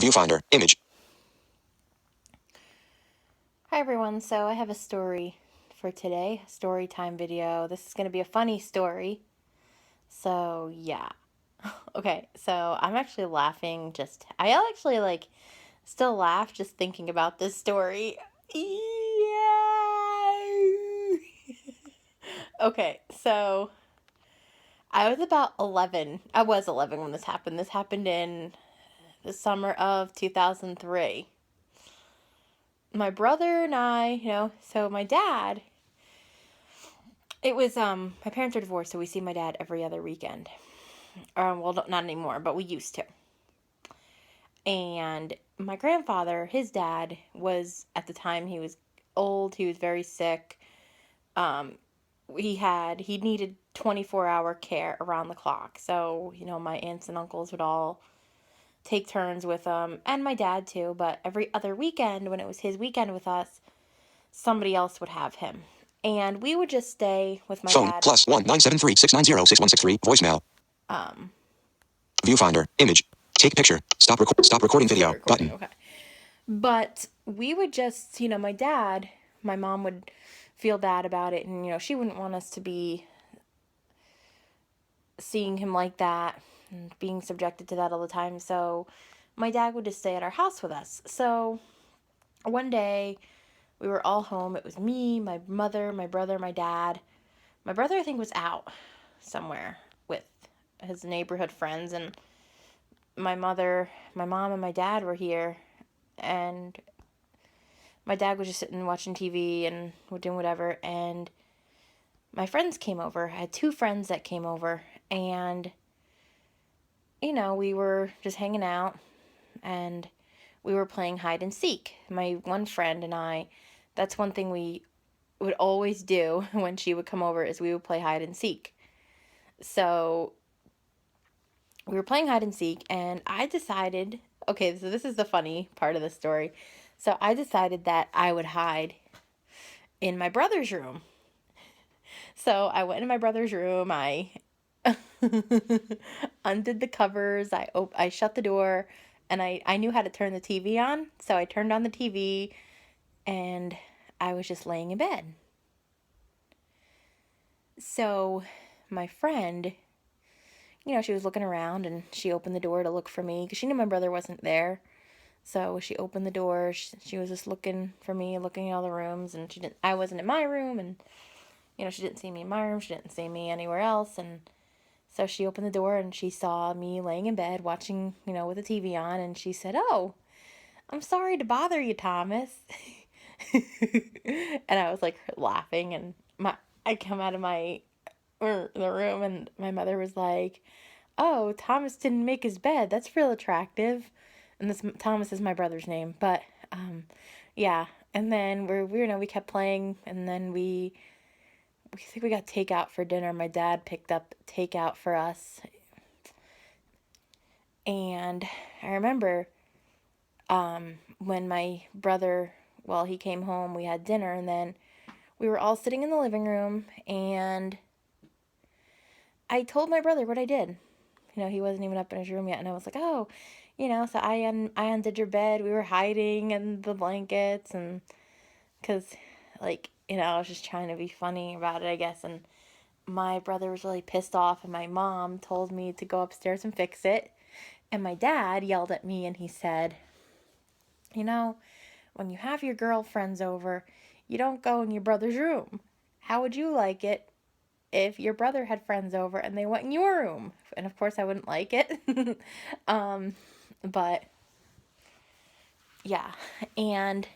Viewfinder. Image. Hi everyone, so I have a story for today, a story time video. This is going to be a funny story. So, yeah. Okay, so I'm actually laughing I actually still laugh just thinking about this story. Yeah. Okay, so I was about 11. I was 11 when this happened. This happened in the summer of 2003. My brother and I, so my dad, it was, my parents are divorced, so we see my dad every other weekend. Well, not anymore, but we used to. And my grandfather, his dad, at the time, he was old, he was very sick. Um, he needed 24-hour care around the clock. So, my aunts and uncles would all take turns with him, and my dad too, but every other weekend, when it was his weekend with us, somebody else would have him. And we would just stay with my Phone dad. +1 973 690 6163. Voicemail. Viewfinder. Image. Take picture. Stop recording video. Quit recording, Button. okay. But we would just, my mom would feel bad about it, and, she wouldn't want us to be seeing him like that and being subjected to that all the time. So my dad would just stay at our house with us. So one day we were all home. It was me, my mother, my brother, my dad. My brother, I think, was out somewhere with his neighborhood friends, and my mom, and my dad were here, and my dad was just sitting watching TV and doing whatever, and my friends came over. I had two friends that came over, and, we were just hanging out, and we were playing hide and seek. My one friend and I, that's one thing we would always do when she would come over, is we would play hide and seek. So we were playing hide and seek, and I decided, okay, so this is the funny part of the story. So I decided that I would hide in my brother's room. So I went in my brother's room, I undid the covers, I shut the door, and I knew how to turn the TV on, so I turned on the TV, and I was just laying in bed. So my friend, she was looking around, and she opened the door to look for me because she knew my brother wasn't there. So she opened the door. She was just looking for me, looking at all the rooms, and I wasn't in my room, and she didn't see me in my room. She didn't see me anywhere else, and so she opened the door and she saw me laying in bed watching, with the TV on, and she said, "Oh, I'm sorry to bother you, Thomas." And I was like laughing, and I come out of the room, and my mother was like, "Oh, Thomas didn't make his bed. That's real attractive." And this Thomas is my brother's name, but yeah. And then we kept playing, and then we think we got takeout for dinner. My dad picked up takeout for us, and I remember when my brother, well, he came home, we had dinner, and then we were all sitting in the living room, and I told my brother what I did. He wasn't even up in his room yet, and I was like, "Oh, so I undid your bed. We were hiding in the blankets, and because, I was just trying to be funny about it, I guess." And my brother was really pissed off, and my mom told me to go upstairs and fix it. And my dad yelled at me, and he said, "When you have your girlfriends over, you don't go in your brother's room. How would you like it if your brother had friends over and they went in your room?" And of course I wouldn't like it. But yeah, and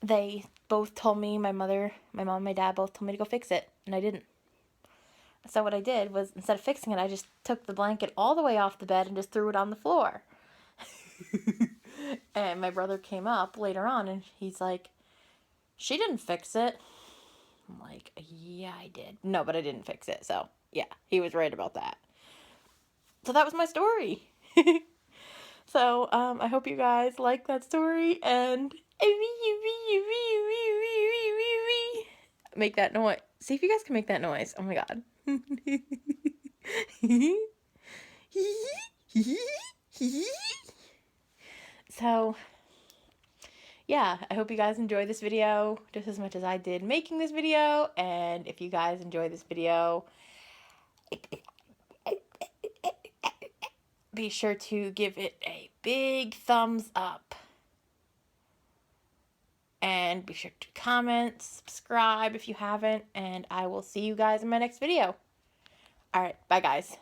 they both told me, my mom and my dad both told me to go fix it, and I didn't. So what I did was, instead of fixing it, I just took the blanket all the way off the bed and just threw it on the floor. And my brother came up later on, and he's like, "She didn't fix it." I'm like, "Yeah, I did." No, but I didn't fix it. So yeah, he was right about that. So that was my story. So I hope you guys like that story, and make that noise. See if you guys can make that noise. Oh my god. So, yeah, I hope you guys enjoy this video just as much as I did making this video. And if you guys enjoy this video, be sure to give it a big thumbs up. And be sure to comment, subscribe if you haven't, and I will see you guys in my next video. Alright, bye guys.